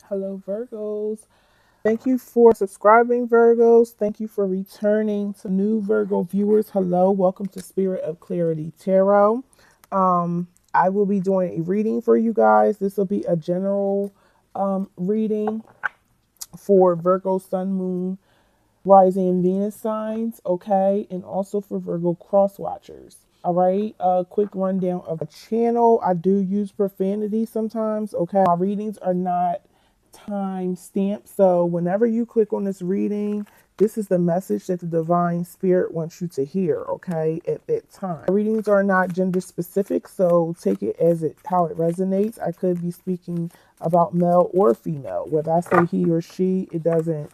Hello, Virgos. Thank you for subscribing, Virgos. Thank you for returning to new Virgo viewers. Hello, welcome to Spirit of Clarity Tarot. I will be doing a reading for you guys. This will be a general reading for Virgo, Sun, Moon, Rising, and Venus signs, okay, and also for Virgo cross watchers. All right, a quick rundown of the channel. I do use profanity sometimes, okay. My readings are not time stamped, so whenever you click on this reading, this is the message that the divine spirit wants you to hear, okay, at that time. Readings are not gender specific, so take it as it how it resonates. I could be speaking about male or female. Whether I say he or she, it doesn't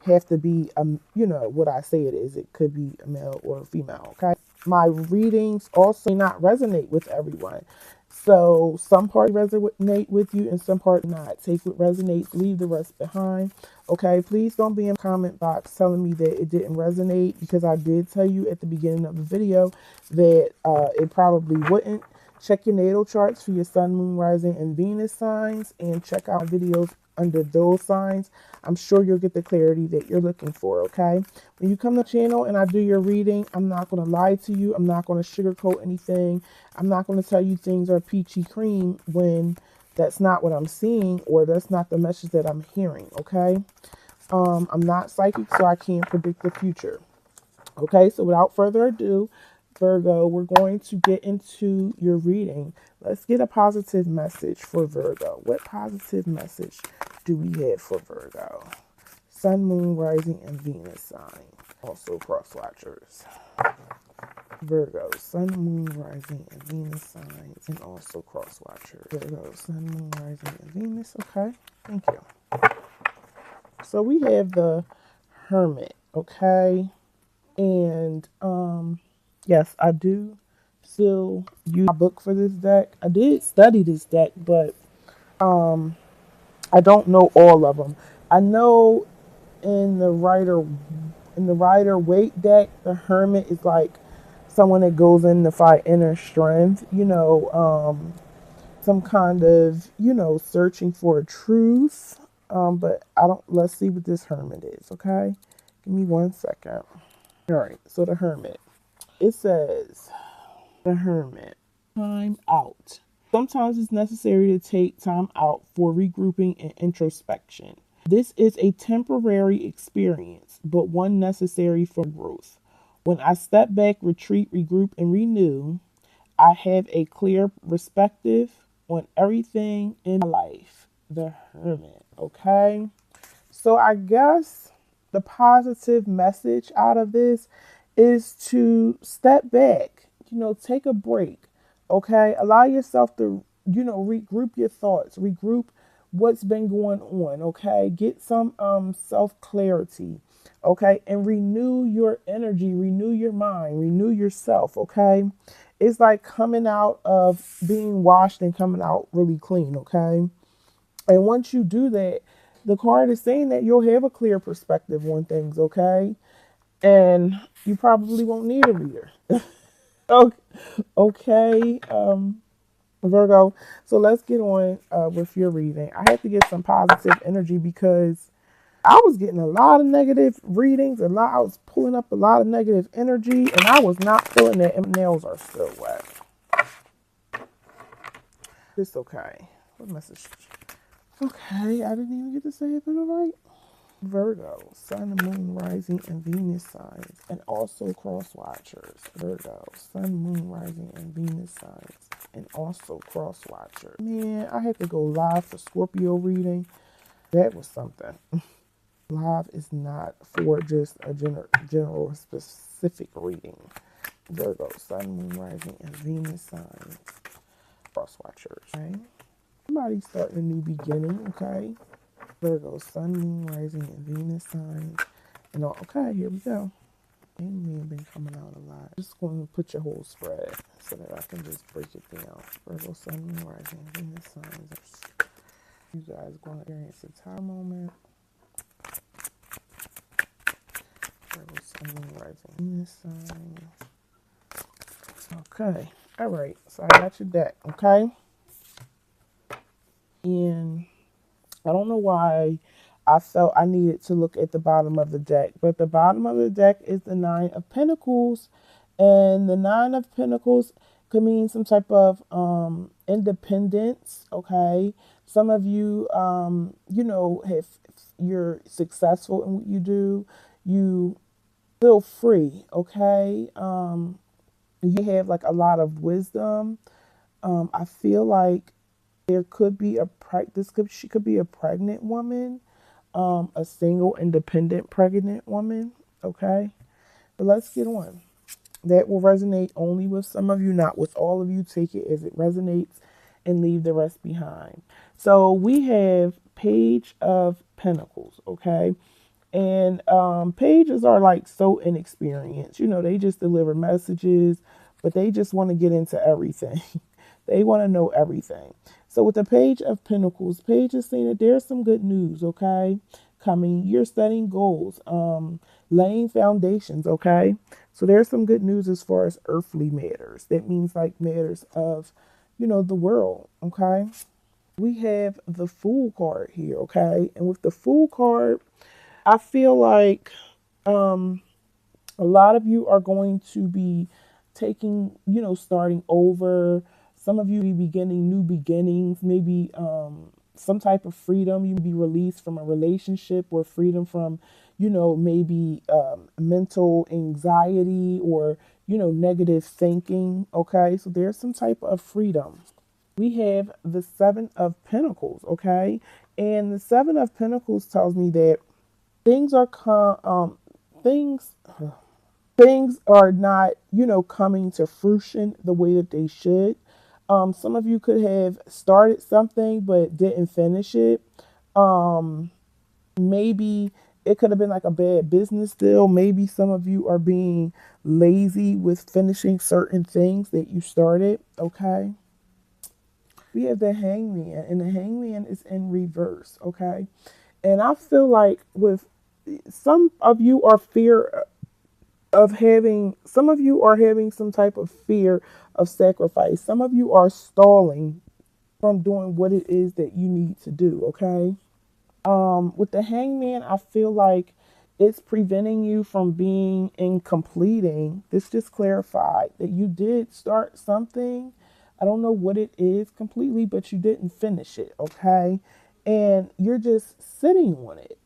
have to be what I say it is. It could be a male or a female, okay? My readings also may not resonate with everyone. So some parts resonate with you and some parts not. Take what resonates, leave the rest behind. Okay, please don't be in the comment box telling me that it didn't resonate, because I did tell you at the beginning of the video that it probably wouldn't. Check your natal charts for your sun, moon, rising, and Venus signs, and check out videos under those signs. I'm sure you'll get the clarity that you're looking for, okay? When you come to the channel and I do your reading, I'm not going to lie to you. I'm not going to sugarcoat anything. I'm not going to tell you things are peachy cream when that's not what I'm seeing, or that's not the message that I'm hearing, okay? I'm not psychic, so I can't predict the future. Okay, so without further ado, Virgo, we're going to get into your reading. Let's get a positive message for Virgo. What positive message do we have for Virgo? Sun, Moon, Rising, and Venus sign. Also cross watchers. Virgo, Sun, Moon, Rising, and Venus signs, and also cross watchers. Virgo, Sun, Moon, Rising, and Venus. Okay, thank you. So we have the Hermit, okay? And yes, I do still use my book for this deck. I did study this deck, but I don't know all of them. I know in the Rider Waite deck, the Hermit is like someone that goes in to find inner strength, some kind of, searching for a truth. But I don't, let's see what this Hermit is, okay? Give me 1 second. All right, so the Hermit. It says, the Hermit, time out. Sometimes it's necessary to take time out for regrouping and introspection. This is a temporary experience, but one necessary for growth. When I step back, retreat, regroup, and renew, I have a clear perspective on everything in my life. The Hermit, okay? So I guess the positive message out of this is to step back, take a break, okay? Allow yourself to, regroup your thoughts, regroup what's been going on, okay? Get some self-clarity, okay? And renew your energy, renew your mind, renew yourself, okay? It's like coming out of being washed and coming out really clean, okay? And once you do that, the card is saying that you'll have a clear perspective on things, okay? And you probably won't need a reader. Okay, Virgo. So let's get on with your reading. I had to get some positive energy because I was getting a lot of negative readings. I was pulling up a lot of negative energy, and I was not feeling it. And my nails are still wet. It's okay. What message? Okay, I didn't even get to say it, but all right. Virgo, Sun, Moon, Rising, and Venus signs, and also cross watchers. Virgo, Sun, Moon, Rising, and Venus signs, and also cross watchers. Man, I had to go live for Scorpio reading. That was something. Live is not for just a general specific reading. Virgo, Sun, Moon, Rising, and Venus signs, cross watchers. Okay, somebody's starting a new beginning. Okay. Virgo, Sun, Moon, Rising, and Venus signs. And all. Okay, here we go. And me have been coming out a lot. Just going to put your whole spread so that I can just break it down. Virgo, Sun, Moon, Rising, and Venus signs. You guys going to experience a time moment. Virgo, Sun, Moon, Rising, Venus signs. Okay. All right. So I got your deck. Okay. And I don't know why I felt I needed to look at the bottom of the deck, but the bottom of the deck is the Nine of Pentacles, and the Nine of Pentacles could mean some type of independence. Okay, some of you, if you're successful in what you do, you feel free. Okay, you have like a lot of wisdom. I feel like there could be she could be a pregnant woman, a single independent pregnant woman. Okay, but let's get on. That will resonate only with some of you, not with all of you. Take it as it resonates and leave the rest behind. So we have Page of Pentacles. Okay, and pages are like so inexperienced. They just deliver messages, but they just want to get into everything. They want to know everything. So with the Page of Pentacles, Page is saying that there's some good news, okay? Coming. You're setting goals, laying foundations, okay? So there's some good news as far as earthly matters. That means like matters of, the world, okay? We have the Fool card here, okay? And with the Fool card, I feel like um, a lot of you are going to be taking, starting over. Some of you be beginning new beginnings, maybe some type of freedom. You may be released from a relationship or freedom from, maybe mental anxiety or, negative thinking. Okay, so there's some type of freedom. We have the Seven of Pentacles, okay? And the Seven of Pentacles tells me that things are things things are not coming to fruition the way that they should. Some of you could have started something but didn't finish it. um Maybe it could have been like a bad business deal. Maybe some of you are being lazy with finishing certain things that you started. Okay, we have the Hangman, and the Hangman is in reverse. Okay, and I feel like with some of you are fear of having some of you are having some type of fear of sacrifice. Some of you are stalling from doing what it is that you need to do. Okay, with the Hangman, I feel like it's preventing you from being in completing. This just clarified that you did start something. I don't know what it is completely, but you didn't finish it. Okay, and you're just sitting on it.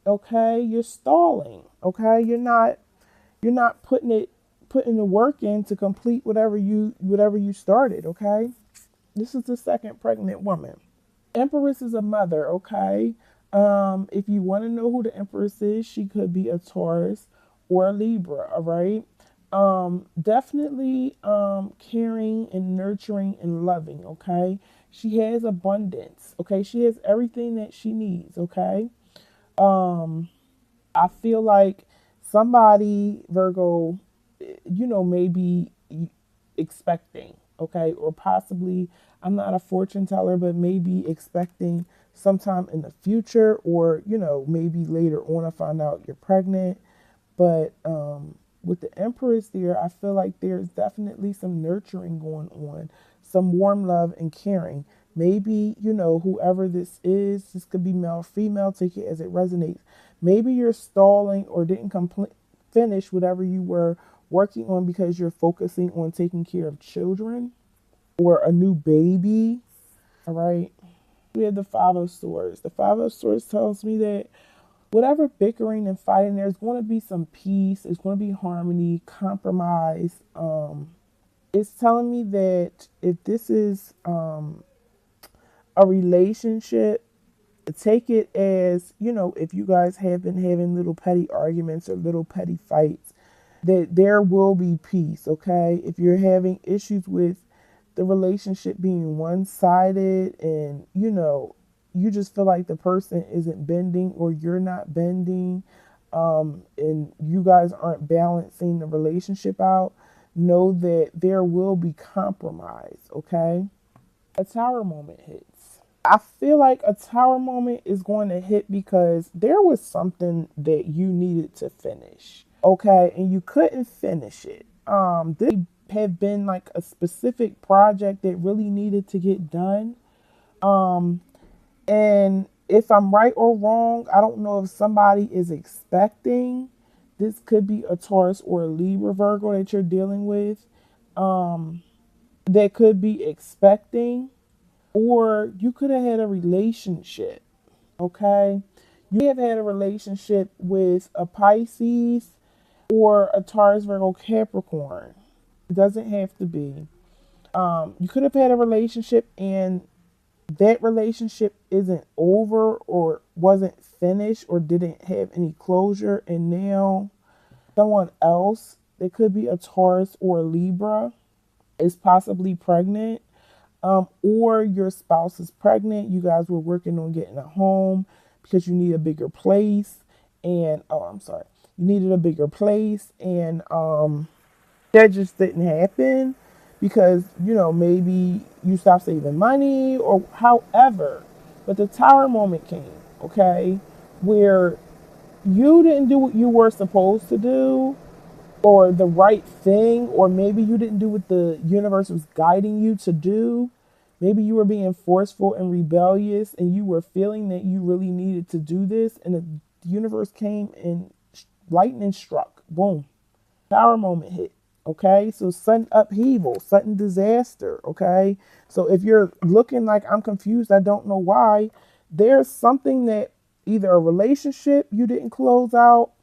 Okay, you're stalling. Okay, you're not putting the work in to complete whatever you started. Okay, this is the second pregnant woman. Empress is a mother. Okay, if you want to know who the Empress is, she could be a Taurus or a Libra. All right. Definitely caring and nurturing and loving. Okay, she has abundance. Okay, she has everything that she needs. Okay. um I feel like somebody, Virgo, maybe expecting, okay, or possibly, I'm not a fortune teller, but maybe expecting sometime in the future, or, maybe later on I find out you're pregnant. But with the Empress there, I feel like there's definitely some nurturing going on, some warm love and caring. Maybe, whoever this could be male, female, take it as it resonates. Maybe you're stalling or didn't finish whatever you were working on because you're focusing on taking care of children or a new baby. All right. We have the Five of Swords. The Five of Swords tells me that whatever bickering and fighting, there's going to be some peace. There's going to be harmony, compromise. It's telling me that if this is a relationship, take it as, if you guys have been having little petty arguments or little petty fights, that there will be peace. Okay, if you're having issues with the relationship being one-sided, and you just feel like the person isn't bending or you're not bending, and you guys aren't balancing the relationship out, know that there will be compromise. Okay, a tower moment hits. I feel like a tower moment is going to hit because there was something that you needed to finish. Okay, and you couldn't finish it. This have been like a specific project that really needed to get done. And If I'm right or wrong, I don't know if somebody is expecting. This could be a Taurus or a Libra Virgo that you're dealing with. Um, that could be expecting, or you could have had a relationship. Okay, you may have had a relationship with a Pisces or a Taurus, Virgo, Capricorn. It doesn't have to be. You could have had a relationship and that relationship isn't over or wasn't finished or didn't have any closure, and now someone else, that could be a Taurus or a Libra, is possibly pregnant, or your spouse is pregnant. You guys were working on getting a home because you need a bigger place, and oh, I'm sorry, you needed a bigger place, and that just didn't happen because maybe you stopped saving money or however. But the tower moment came, okay, where you didn't do what you were supposed to do or the right thing, or maybe you didn't do what the universe was guiding you to do. Maybe you were being forceful and rebellious and you were feeling that you really needed to do this, and the universe came and lightning struck. Boom. Power moment hit. Okay, so sudden upheaval, sudden disaster. Okay, so if you're looking like I'm confused, I don't know why, there's something that either a relationship you didn't close out,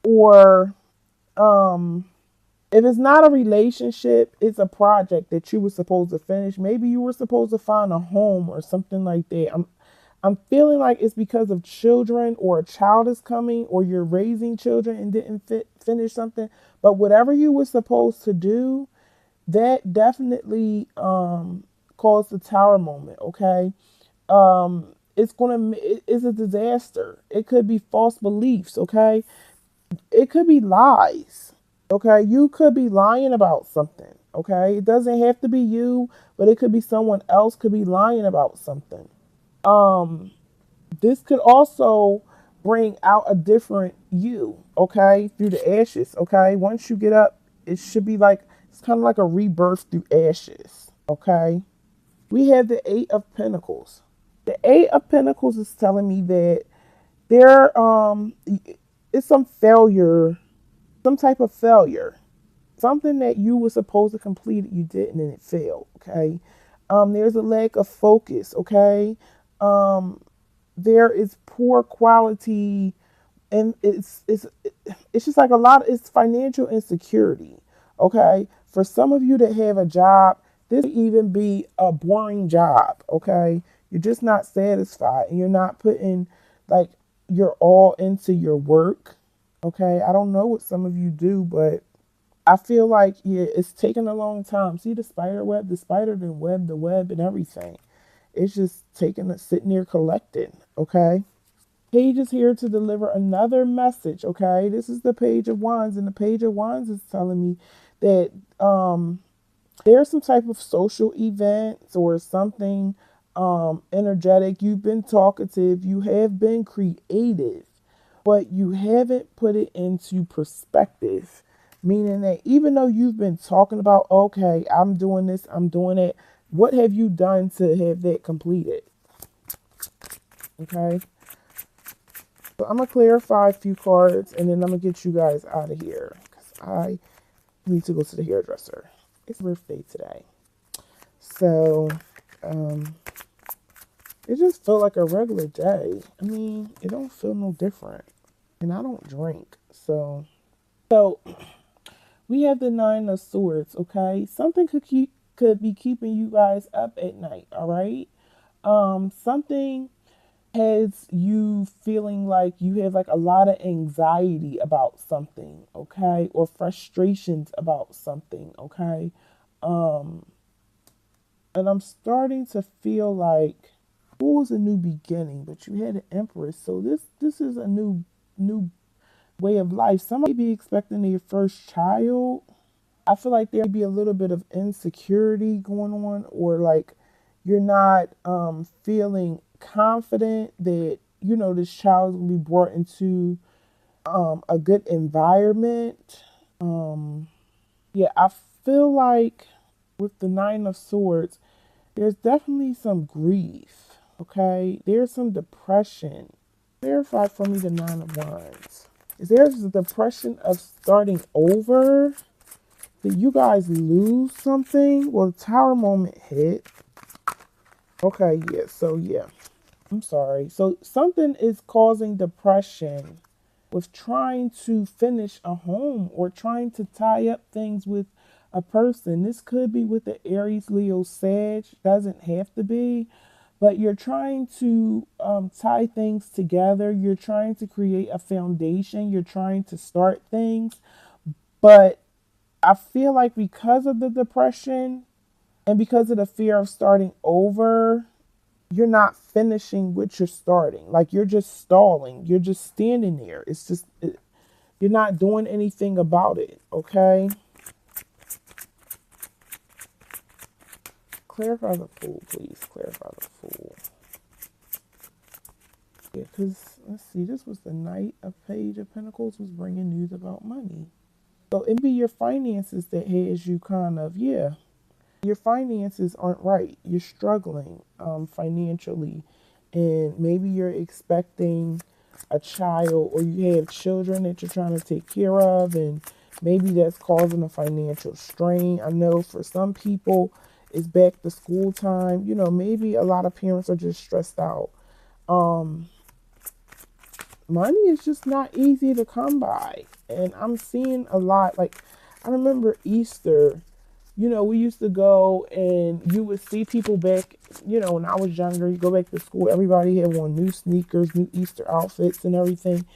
or um, if it's not a relationship, it's a project that you were supposed to finish. Maybe you were supposed to find a home or something like that. I'm feeling like it's because of children, or a child is coming, or you're raising children and didn't finish something. But whatever you were supposed to do, that definitely caused the tower moment. Okay, it's a disaster. It could be false beliefs. Okay, it could be lies. Okay, you could be lying about something. Okay, it doesn't have to be you, but it could be someone else could be lying about something. Um, this could also bring out a different you, okay, through the ashes, okay? Once you get up, it should be like, it's kind of like a rebirth through ashes, okay? We have the Eight of Pentacles. The Eight of Pentacles is telling me that there is some failure, some type of failure, something that you were supposed to complete, you didn't, and it failed, okay? There's a lack of focus, okay? Um, there is poor quality, and it's just like a lot, it's financial insecurity. Okay, for some of you that have a job, this may even be a boring job. Okay, you're just not satisfied and you're not putting like your all into your work. Okay, I don't know what some of you do, but I feel like, yeah, it's taking a long time. See the spider web, the spider then web the web and everything. It's just taking, sitting there collecting. Okay, Page is here to deliver another message. Okay, this is the Page of Wands, and the Page of Wands is telling me that there's some type of social events or something energetic. You've been talkative, you have been creative, but you haven't put it into perspective. Meaning that even though you've been talking about, okay, I'm doing this, I'm doing it, what have you done to have that completed? Okay. So I'm gonna clarify a few cards and then I'm gonna get you guys out of here because I need to go to the hairdresser. It's birthday today. So um, it just felt like a regular day. I mean, it don't feel no different. And I don't drink. So we have the Nine of Swords, okay? Something could be keeping you guys up at night, all right? Something has you feeling like you have like a lot of anxiety about something, okay, or frustrations about something, okay. um and I'm starting to feel like it was a new beginning, but you had an Empress, so this is a new way of life. Somebody may be expecting their first child. I feel like there may be a little bit of insecurity going on, or like you're not feeling confident that this child is going to be brought into a good environment. Yeah, I feel like with the Nine of Swords, there's definitely some grief. Okay, there's some depression. Clarify for me the Nine of Wands. Is there the depression of starting over? Did you guys lose something? Well, the Tower moment hit. Okay, yeah, so yeah. I'm sorry. So something is causing depression with trying to finish a home or trying to tie up things with a person. This could be with the Aries, Leo, Sag. Doesn't have to be. But you're trying to tie things together. You're trying to create a foundation. You're trying to start things. But I feel like because of the depression and because of the fear of starting over, you're not finishing what you're starting. Like you're just stalling. You're just standing there. You're not doing anything about it. Okay. Clarify the Fool, please. Clarify the Fool. Yeah, because let's see. This was the Knight of Page of Pentacles was bringing news about money. So it be your finances that has you kind of, yeah. Your finances aren't right. You're struggling financially, and maybe you're expecting a child or you have children that you're trying to take care of, and maybe that's causing a financial strain. I know for some people it's back to school time. You know, maybe a lot of parents are just stressed out. Um, Money is just not easy to come by, and I'm seeing a lot. Like I remember Easter, you know, we used to go and you would see people back, you know, when I was younger, you go back to school, everybody had on new sneakers, new Easter outfits and everything.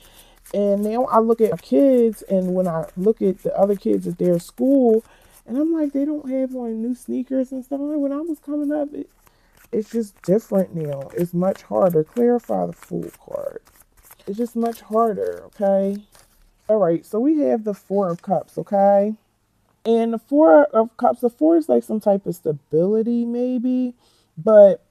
And now I look at my kids, and when I look at the other kids at their school, and I'm like, they don't have on new sneakers and stuff. Like when I was coming up, it's just different now. It's much harder. Clarify the Fool card. It's just much harder, okay? All right, so we have the Four of Cups, okay? And the Four of Cups, the four is like some type of stability, maybe, but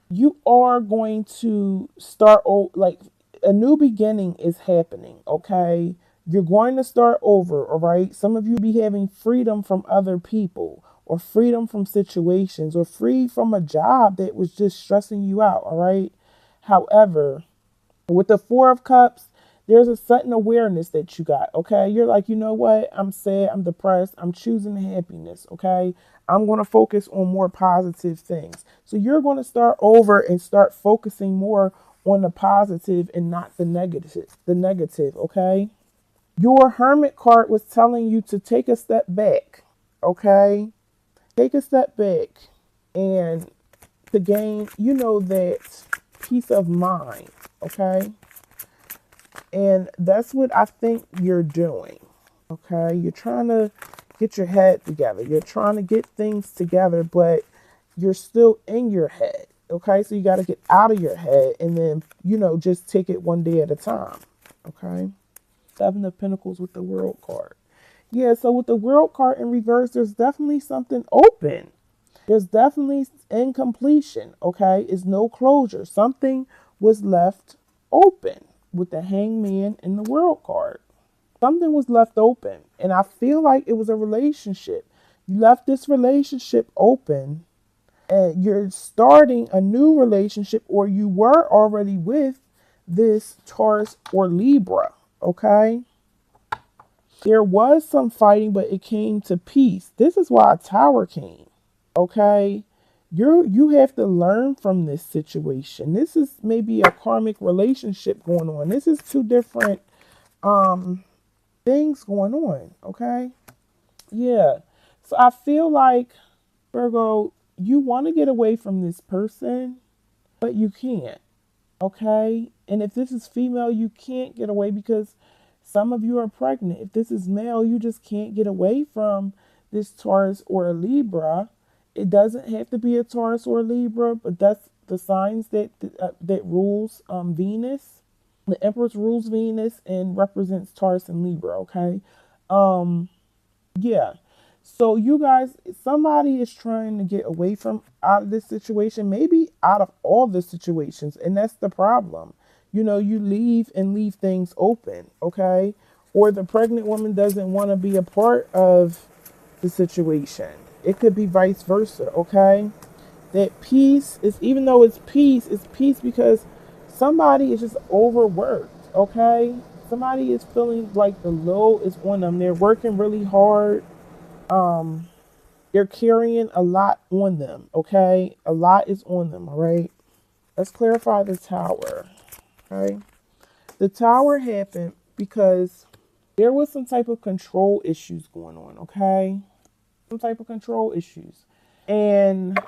you are going to start like a new beginning is happening, okay? You're going to start over, all right? Some of you be having freedom from other people or freedom from situations or free from a job that was just stressing you out, all right? However, with the Four of Cups, there's a sudden awareness that you got, okay? You're like, you know what? I'm sad, I'm depressed, I'm choosing happiness, okay? I'm going to focus on more positive things. So you're going to start over and start focusing more on the positive and not the negative, okay? Your Hermit card was telling you to take a step back, okay? Take a step back and to gain, you know, that peace of mind, okay? And that's what I think you're doing. Okay. You're trying to get your head together. You're trying to get things together, but you're still in your head. Okay. So you got to get out of your head and then, you know, just take it one day at a time. Okay. Seven of Pentacles with the World card. Yeah. So with the World card in reverse, there's definitely something open. There's definitely incompletion. Okay. It's no closure. Something was left open with the Hangman and the World card. Something was left open. And I feel like it was a relationship. You left this relationship open and you're starting a new relationship, or you were already with this Taurus or Libra. Okay. There was some fighting, but it came to peace. This is why a Tower came. Okay. You have to learn from this situation. This is maybe a karmic relationship going on. This is two different things going on, okay? Yeah. So I feel like Virgo, you want to get away from this person, but you can't. Okay? And if this is female, you can't get away because some of you are pregnant. If this is male, you just can't get away from this Taurus or a Libra. It doesn't have to be a Taurus or a Libra, but that's the signs that rules Venus. The Empress rules Venus and represents Taurus and Libra, okay? Yeah. So you guys, somebody is trying to get away from out of this situation, maybe out of all the situations, and that's the problem. You know, you leave and leave things open, okay? Or the pregnant woman doesn't want to be a part of the situation. It could be vice versa, okay? That peace is, even though it's peace because somebody is just overworked, okay? Somebody is feeling like the load is on them. They're working really hard. Um, they're carrying a lot on them, okay? A lot is on them, all right? Let's clarify the tower, okay? The tower happened because there was some type of control issues going on, okay? Some type of control issues. And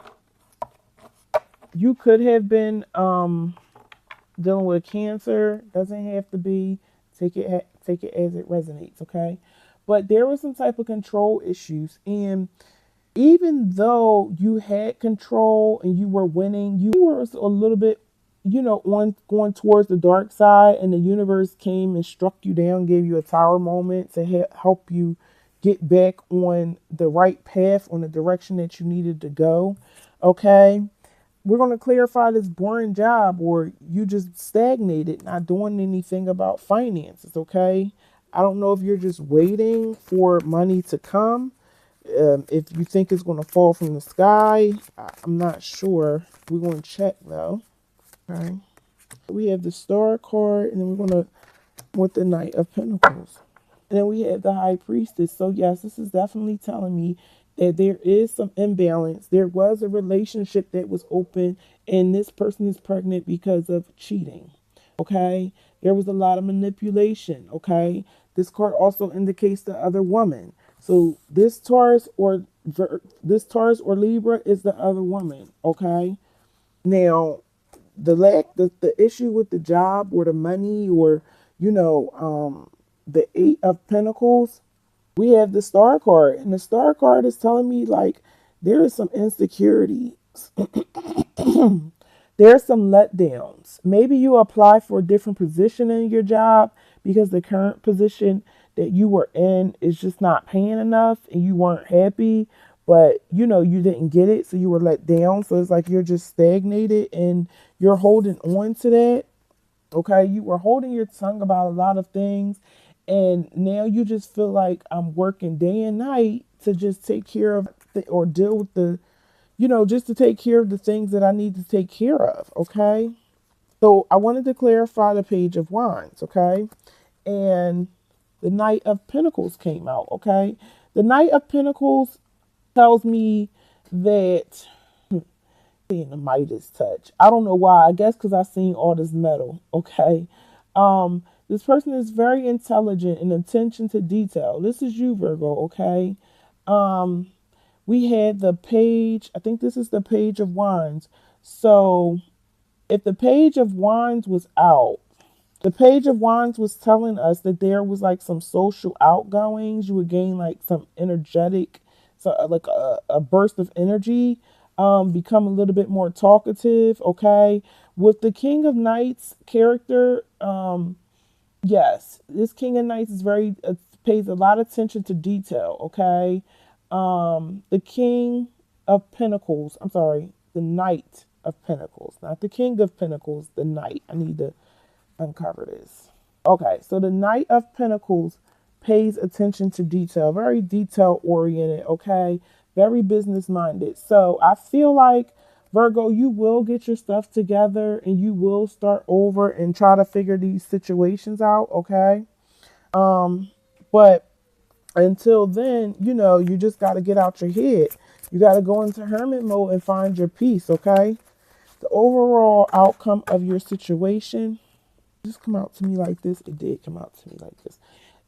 you could have been dealing with cancer. Doesn't have to be. Take it as it resonates, okay? But there was some type of control issues, and even though you had control and you were winning, you were a little bit, on going towards the dark side, and the universe came and struck you down, gave you a tower moment to help you get back on the right path, on the direction that you needed to go. Okay, we're going to clarify this boring job, or you just stagnated, not doing anything about finances. Okay, I don't know if you're just waiting for money to come, if you think it's going to fall from the sky. I'm not sure. We're going to check though. Okay. We have the Star card, and then we're going to with the Knight of Pentacles. And then we have the High Priestess. So yes, this is definitely telling me that there is some imbalance. There was a relationship that was open, and this person is pregnant because of cheating. Okay. There was a lot of manipulation. Okay. This card also indicates the other woman. So this Taurus or Libra is the other woman. Okay. Now, the issue with the job or the money, or the Eight of Pentacles, we have the Star card, and the Star card is telling me like there is some insecurity. There's some letdowns. Maybe you apply for a different position in your job because the current position that you were in is just not paying enough, and you weren't happy, but you didn't get it, so you were let down. So it's like you're just stagnated and you're holding on to that. Okay, you were holding your tongue about a lot of things, and now you just feel like I'm working day and night to just take care of or deal with just to take care of the things that I need to take care of. Okay, so I wanted to clarify the Page of Wands. Okay, and the Knight of Pentacles came out. Okay, the Knight of Pentacles tells me that seeing the Midas touch. I don't know why. I guess because I've seen all this metal. Okay. This person is very intelligent and attention to detail. This is you, Virgo. Okay. Um, we had the page. I think this is the Page of Wands. So if the Page of Wands was out, the Page of Wands was telling us that there was like some social outgoings. You would gain like some energetic, so like a burst of energy. Become a little bit more talkative. Okay, with the King of Knights character. Yes, this King of Knights is very pays a lot of attention to detail. Okay, the King of Pentacles. I'm sorry, the Knight of Pentacles, not the King of Pentacles. The Knight. I need to uncover this. Okay, so the Knight of Pentacles pays attention to detail, very detail oriented, okay, very business minded. So I feel like, Virgo, you will get your stuff together and you will start over and try to figure these situations out, okay? But until then, you just got to get out your head. You got to go into hermit mode and find your peace, okay? The overall outcome of your situation just come out to me like this. It did come out to me like this.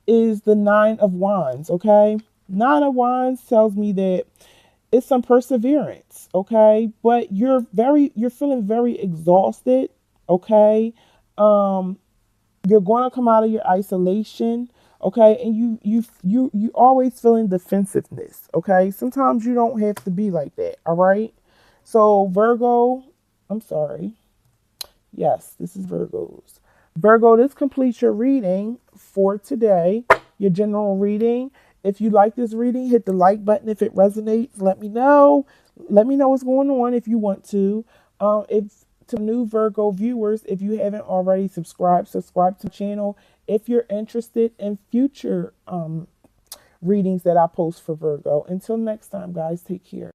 Is the Nine of Wands, okay? Nine of Wands tells me that it's some perseverance, okay? But you're feeling very exhausted, okay? You're going to come out of your isolation, okay? And you always feeling defensiveness, okay? Sometimes you don't have to be like that, all right? So Virgo, I'm sorry. Yes, this is Virgo's. Virgo, this completes your reading for today, your general reading. If you like this reading, hit the like button. If it resonates, let me know. Let me know what's going on if you want to. If to new Virgo viewers, if you haven't already subscribe to the channel. If you're interested in future readings that I post for Virgo. Until next time, guys, take care.